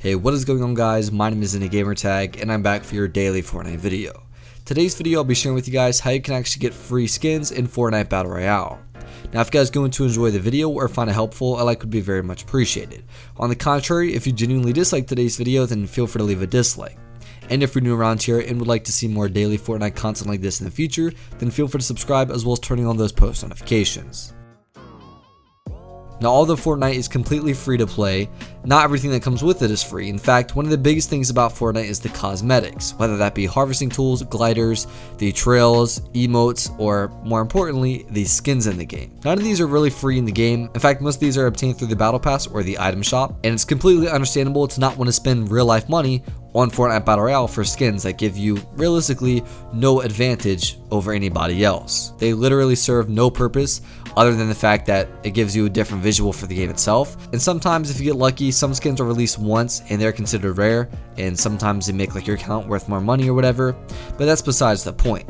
Hey, what is going on guys? My name is Gamertag and I'm back for your daily Fortnite video. Today's video I'll be sharing with you guys how you can actually get free skins in Fortnite Battle Royale. Now if you guys are going to enjoy the video or find it helpful, a like would be very much appreciated. On the contrary, if you genuinely dislike today's video, then feel free to leave a dislike. And if you're new around here and would like to see more daily Fortnite content like this in the future, then feel free to subscribe as well as turning on those post notifications. Now although Fortnite is completely free to play, not everything that comes with it is free. In fact, one of the biggest things about Fortnite is the cosmetics, whether that be harvesting tools, gliders, the trails, emotes, or more importantly, the skins in the game. None of these are really free in the game. In fact, most of these are obtained through the battle pass or the item shop, and it's completely understandable to not want to spend real life money on Fortnite Battle Royale for skins that give you realistically no advantage over anybody else. They literally serve no purpose other than the fact that it gives you a different visual for the game itself. And sometimes if you get lucky, some skins are released once and they're considered rare, and sometimes they make like your account worth more money or whatever, but that's besides the point.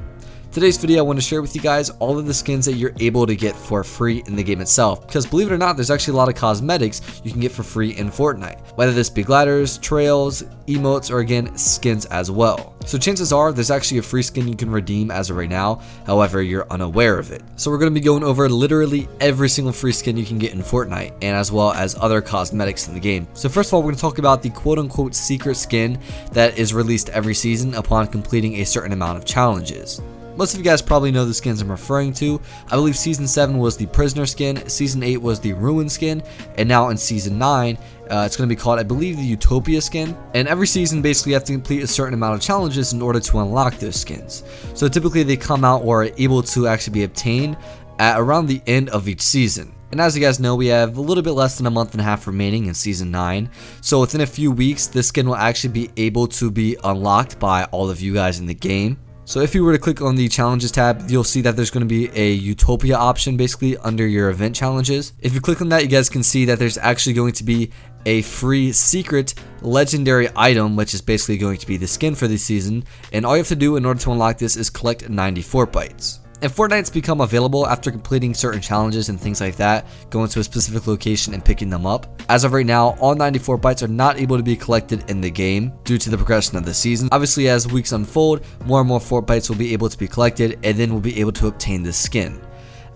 Today's video I want to share with you guys all of the skins that you're able to get for free in the game itself, because believe it or not, there's actually a lot of cosmetics you can get for free in Fortnite, whether this be gliders, trails, emotes, or again skins as well. So chances are there's actually a free skin you can redeem as of right now, however you're unaware of it. So we're going to be going over literally every single free skin you can get in Fortnite, and as well as other cosmetics in the game. So first of all, we're going to talk about the quote-unquote secret skin that is released every season upon completing a certain amount of challenges. Most of you guys probably know the skins I'm referring to. I believe Season 7 was the Prisoner skin, Season 8 was the Ruin skin, and now in Season 9, it's going to be called, I believe, the Utopia skin. And every season, basically, you have to complete a certain amount of challenges in order to unlock those skins. So typically, they come out or are able to actually be obtained at around the end of each season. And as you guys know, we have a little bit less than a month and a half remaining in Season 9. So within a few weeks, this skin will actually be able to be unlocked by all of you guys in the game. So if you were to click on the challenges tab, you'll see that there's going to be a Utopia option basically under your event challenges. If you click on that, you guys can see that there's actually going to be a free secret legendary item, which is basically going to be the skin for this season. And all you have to do in order to unlock this is collect 94 bytes. And Fortnite's become available after completing certain challenges and things like that, going to a specific location and picking them up. As of right now, all 94 bytes are not able to be collected in the game due to the progression of the season. Obviously, as weeks unfold, more and more Fort bytes will be able to be collected, and then we'll be able to obtain this skin.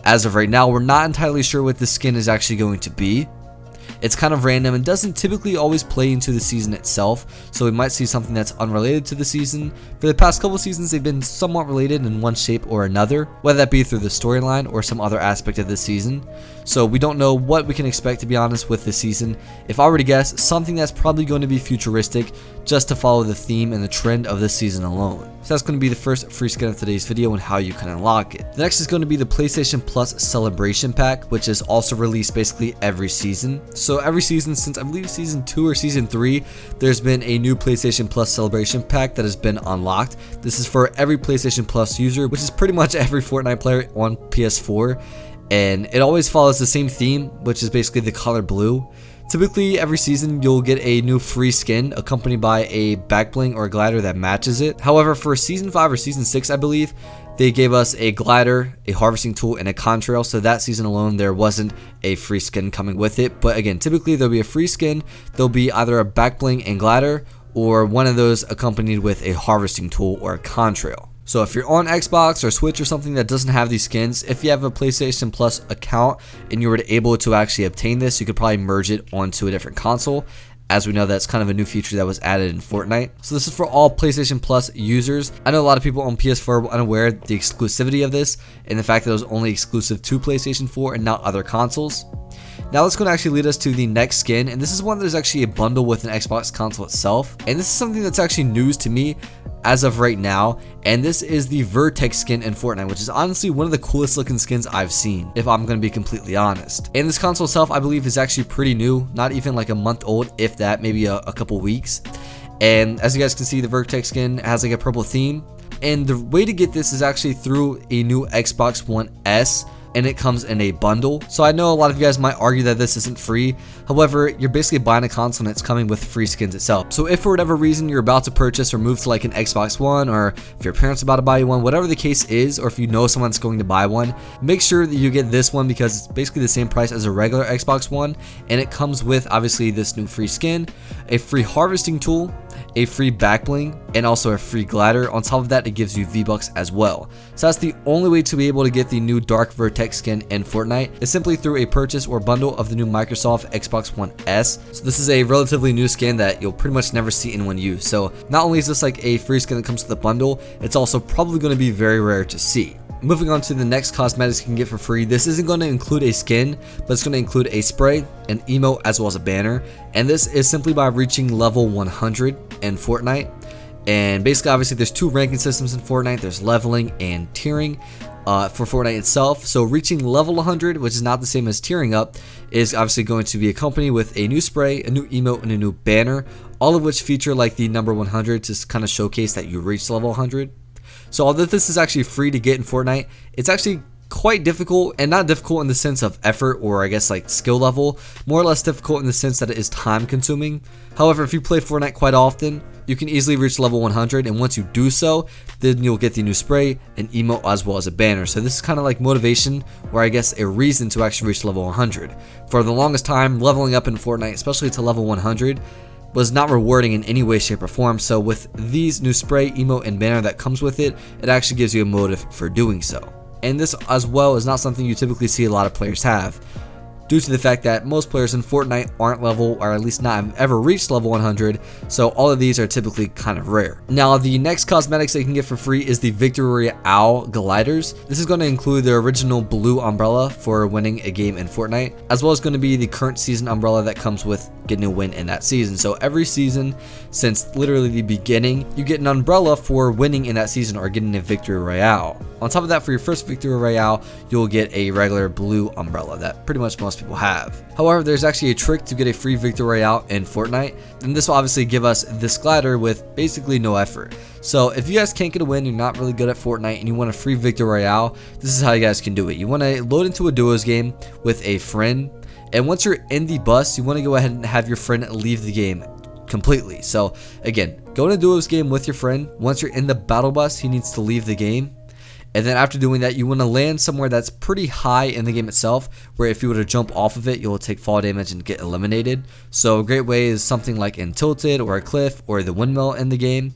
As of right now, we're not entirely sure what the skin is actually going to be. It's kind of random and doesn't typically always play into the season itself, so we might see something that's unrelated to the season. For the past couple seasons, they've been somewhat related in one shape or another, whether that be through the storyline or some other aspect of the season. So we don't know what we can expect, to be honest, with this season. If I were to guess, something that's probably going to be futuristic, just to follow the theme and the trend of this season alone. So that's going to be the first free skin of today's video and how you can unlock it. The next is going to be the PlayStation Plus Celebration Pack, which is also released basically every season. So every season since I believe Season 2 or Season 3, there's been a new PlayStation Plus Celebration Pack that has been unlocked. This is for every PlayStation Plus user, which is pretty much every Fortnite player on PS4. And it always follows the same theme, which is basically the color blue. Typically, every season, you'll get a new free skin accompanied by a back bling or a glider that matches it. However, for Season 5 or Season 6, I believe, they gave us a glider, a harvesting tool, and a contrail. So that season alone, there wasn't a free skin coming with it. But again, typically, there'll be a free skin. There'll be either a back bling and glider, or one of those accompanied with a harvesting tool or a contrail. So if you're on Xbox or Switch or something that doesn't have these skins, if you have a PlayStation Plus account and you were able to actually obtain this, you could probably merge it onto a different console. As we know, that's kind of a new feature that was added in Fortnite. So this is for all PlayStation Plus users. I know a lot of people on PS4 are unaware of the exclusivity of this and the fact that it was only exclusive to PlayStation 4 and not other consoles. Now that's going to actually lead us to the next skin, and this is one that is actually a bundle with an Xbox console itself. And this is something that's actually news to me as of right now, and this is the Vertex skin in Fortnite, which is honestly one of the coolest looking skins I've seen, if I'm going to be completely honest. And this console itself, I believe, is actually pretty new, not even like a month old, if that, maybe a couple weeks. And as you guys can see, the Vertex skin has like a purple theme, and the way to get this is actually through a new Xbox One S and it comes in a bundle. So I know a lot of you guys might argue that this isn't free. However, you're basically buying a console and it's coming with free skins itself. So if for whatever reason you're about to purchase or move to like an Xbox One, or if your parents are about to buy you one, whatever the case is, or if you know someone's going to buy one, make sure that you get this one because it's basically the same price as a regular Xbox One, and it comes with obviously this new free skin, a free harvesting tool, a free back bling, and also a free glider. On top of that, it gives you V-Bucks as well. So that's the only way to be able to get the new Dark Vertex skin in Fortnite, is simply through a purchase or bundle of the new Microsoft Xbox One S. So this is a relatively new skin that you'll pretty much never see anyone use. So not only is this like a free skin that comes with the bundle, it's also probably going to be very rare to see. Moving on to the next cosmetics you can get for free. This isn't going to include a skin, but it's going to include a spray, an emote, as well as a banner. And this is simply by reaching level 100 in Fortnite. And basically, obviously, there's two ranking systems in Fortnite. There's leveling and tiering for Fortnite itself. So reaching level 100, which is not the same as tiering up, is obviously going to be accompanied with a new spray, a new emote, and a new banner, all of which feature like the number 100 to kind of showcase that you reached level 100. So although this is actually free to get in Fortnite, it's actually quite difficult, and not difficult in the sense of effort or I guess like skill level, more or less difficult in the sense that it is time consuming. However, if you play Fortnite quite often, you can easily reach level 100, and once you do so, then you'll get the new spray, an emote, as well as a banner. So this is kind of like motivation, or I guess a reason to actually reach level 100. For the longest time, leveling up in Fortnite, especially to level 100, was not rewarding in any way, shape, or form. So with these new spray, emote, and banner that comes with it, it actually gives you a motive for doing so. And this as well is not something you typically see a lot of players have, due to the fact that most players in Fortnite aren't level, or at least not have ever reached level 100, so all of these are typically kind of rare. Now, the next cosmetics that you can get for free is the Victory Royale gliders. This is going to include the original blue umbrella for winning a game in Fortnite, as well as going to be the current season umbrella that comes with getting a win in that season. So every season, since literally the beginning, you get an umbrella for winning in that season or getting a Victory Royale. On top of that, for your first Victory Royale, you'll get a regular blue umbrella that pretty much most people have. However, there's actually a trick to get a free Victory Royale in Fortnite, and this will obviously give us this glider with basically no effort. So if you guys can't get a win, you're not really good at Fortnite, and you want a free Victory Royale, this is how you guys can do it. You want to load into a duos game with a friend, and once you're in the bus, you want to go ahead and have your friend leave the game completely. So again, go in a duos game with your friend. Once you're in the battle bus, he needs to leave the game. And then after doing that, you want to land somewhere that's pretty high in the game itself, where if you were to jump off of it, you'll take fall damage and get eliminated. So a great way is something like in Tilted or a cliff or the windmill in the game.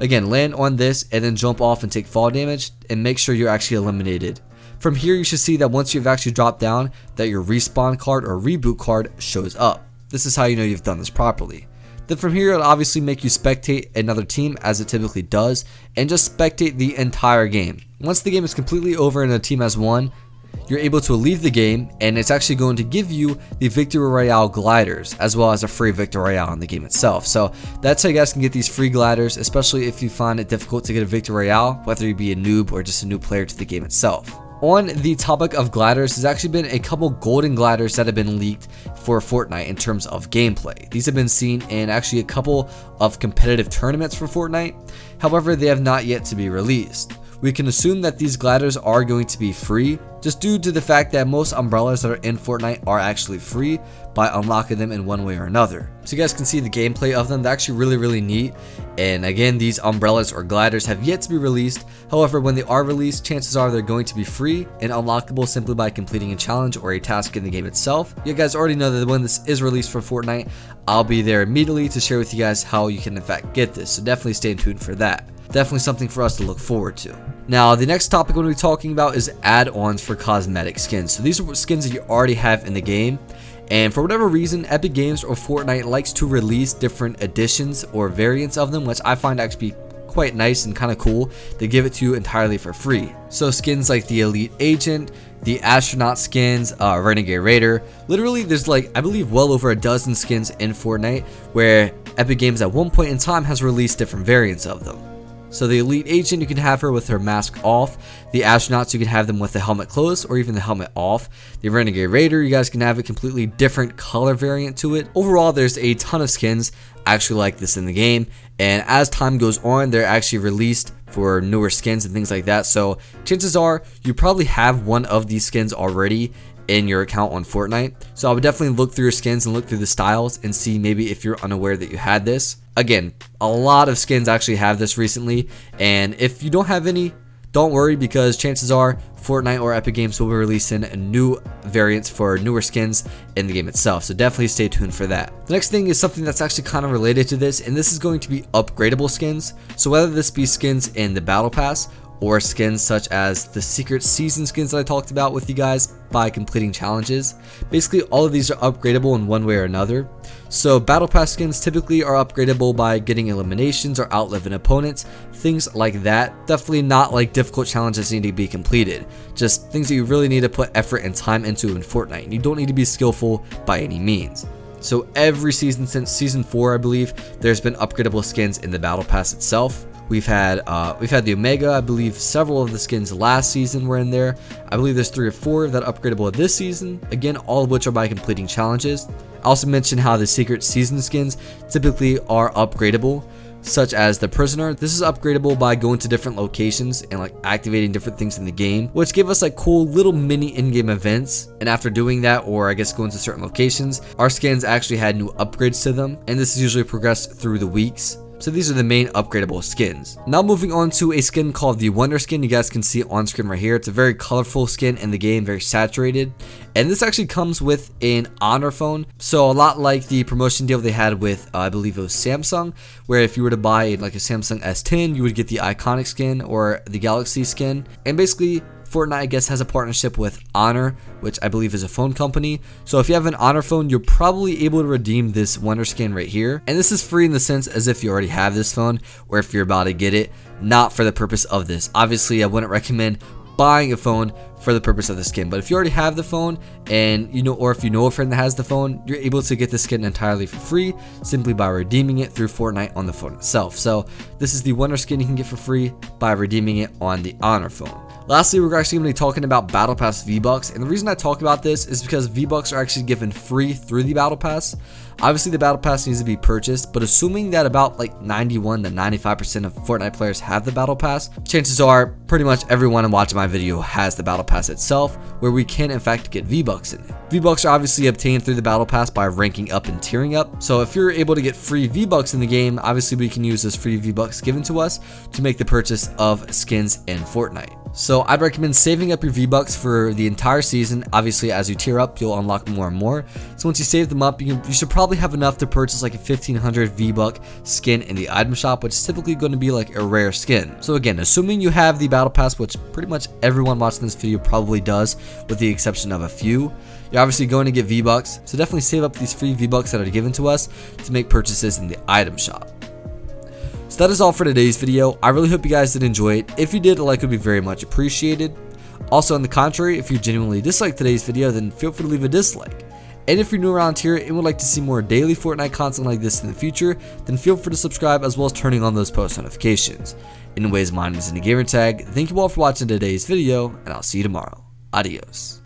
Again, land on this and then jump off and take fall damage, and make sure you're actually eliminated. From here, you should see that once you've actually dropped down, that your respawn card or reboot card shows up. This is how you know you've done this properly. Then from here, it'll obviously make you spectate another team, as it typically does, and just spectate the entire game. Once the game is completely over and the team has won, you're able to leave the game, and it's actually going to give you the Victory Royale gliders, as well as a free Victory Royale in the game itself. So that's how you guys can get these free gliders, especially if you find it difficult to get a Victory Royale, whether you be a noob or just a new player to the game itself. On the topic of gliders, there's actually been a couple golden gliders that have been leaked for Fortnite in terms of gameplay. These have been seen in actually a couple of competitive tournaments for Fortnite. However, they have not yet to be released. We can assume that these gliders are going to be free, just due to the fact that most umbrellas that are in Fortnite are actually free by unlocking them in one way or another. So you guys can see the gameplay of them. They're actually really neat. And again, these umbrellas or gliders have yet to be released. However, when they are released, chances are they're going to be free and unlockable simply by completing a challenge or a task in the game itself. You guys already know that when this is released for Fortnite, I'll be there immediately to share with you guys how you can in fact get this. So definitely stay tuned for that. Definitely something for us to look forward to. Now, the next topic we're going to be talking about is add-ons for cosmetic skins. So these are skins that you already have in the game, and for whatever reason, Epic Games or Fortnite likes to release different editions or variants of them, which I find actually quite nice and kind of cool. They give it to you entirely for free. So skins like the Elite Agent, the Astronaut skins, Renegade Raider, literally there's like, I believe, well over a dozen skins in Fortnite, where Epic Games at one point in time has released different variants of them. So the Elite Agent, you can have her with her mask off. The Astronauts, you can have them with the helmet closed or even the helmet off. The Renegade Raider, you guys can have a completely different color variant to it. Overall, there's a ton of skins actually like this in the game, and as time goes on, they're actually released for newer skins and things like that. So chances are you probably have one of these skins already in your account on Fortnite. So I would definitely look through your skins and look through the styles and see maybe if you're unaware that you had this. Again, a lot of skins actually have this recently, and if you don't have any, don't worry, because chances are Fortnite or Epic Games will be releasing new variants for newer skins in the game itself, so definitely stay tuned for that. The next thing is something that's actually kind of related to this, and this is going to be upgradable skins. So whether this be skins in the Battle Pass or skins such as the secret season skins that I talked about with you guys by completing challenges. Basically, all of these are upgradable in one way or another. So Battle Pass skins typically are upgradable by getting eliminations or outliving opponents, things like that. Definitely not like difficult challenges need to be completed, just things that you really need to put effort and time into in Fortnite, and you don't need to be skillful by any means. So every season since season 4, I believe, there's been upgradable skins in the Battle Pass itself. We've had the Omega. I believe several of the skins last season were in there. I believe there's 3 or 4 that are upgradable this season. Again, all of which are by completing challenges. I also mentioned how the secret season skins typically are upgradable, such as the Prisoner. This is upgradable by going to different locations and like activating different things in the game, which give us like cool little mini in-game events. And after doing that, or I guess going to certain locations, our skins actually had new upgrades to them, and this is usually progressed through the weeks. So these are the main upgradable skins. Now moving on to a skin called the Wonder Skin. You guys can see it on screen right here. It's a very colorful skin in the game, very saturated. And this actually comes with an Honor phone. So a lot like the promotion deal they had with, I believe it was Samsung, where if you were to buy like a Samsung S10, you would get the Iconic skin or the Galaxy skin. And basically, Fortnite, I guess, has a partnership with Honor, which I believe is a phone company. So if you have an Honor phone, you're probably able to redeem this Wonder Skin right here. And this is free in the sense as if you already have this phone, or if you're about to get it, not for the purpose of this. Obviously, I wouldn't recommend buying a phone for the purpose of the skin, but if you already have the phone and you know, or if you know a friend that has the phone, you're able to get the skin entirely for free simply by redeeming it through Fortnite on the phone itself. So this is the Wonder Skin you can get for free by redeeming it on the Honor phone. Lastly, we're actually going to be talking about Battle Pass V-Bucks, and the reason I talk about this is because V-Bucks are actually given free through the Battle Pass. Obviously, the Battle Pass needs to be purchased, but assuming that about like 91 to 95% of Fortnite players have the Battle Pass, chances are pretty much everyone watching my video has the Battle Pass itself, where we can in fact get V-Bucks in it. V-Bucks are obviously obtained through the Battle Pass by ranking up and tiering up. So if you're able to get free V-Bucks in the game, obviously we can use those free V-Bucks given to us to make the purchase of skins in Fortnite. So I'd recommend saving up your V-Bucks for the entire season. Obviously, as you tier up, you'll unlock more and more. So once you save them up, you should probably have enough to purchase like a 1500 V-Buck skin in the item shop, which is typically going to be like a rare skin. So again, assuming you have the Battle Pass, which pretty much everyone watching this video probably does, with the exception of a few, you're obviously going to get V-Bucks. So definitely save up these free V-Bucks that are given to us to make purchases in the item shop. So that is all for today's video. I really hope you guys did enjoy it. If you did, a like would be very much appreciated. Also, on the contrary, if you genuinely disliked today's video, then feel free to leave a dislike. And if you're new around here and would like to see more daily Fortnite content like this in the future, then feel free to subscribe as well as turning on those post notifications. Anyways, my name is Gamertag. Thank you all for watching today's video, and I'll see you tomorrow. Adios.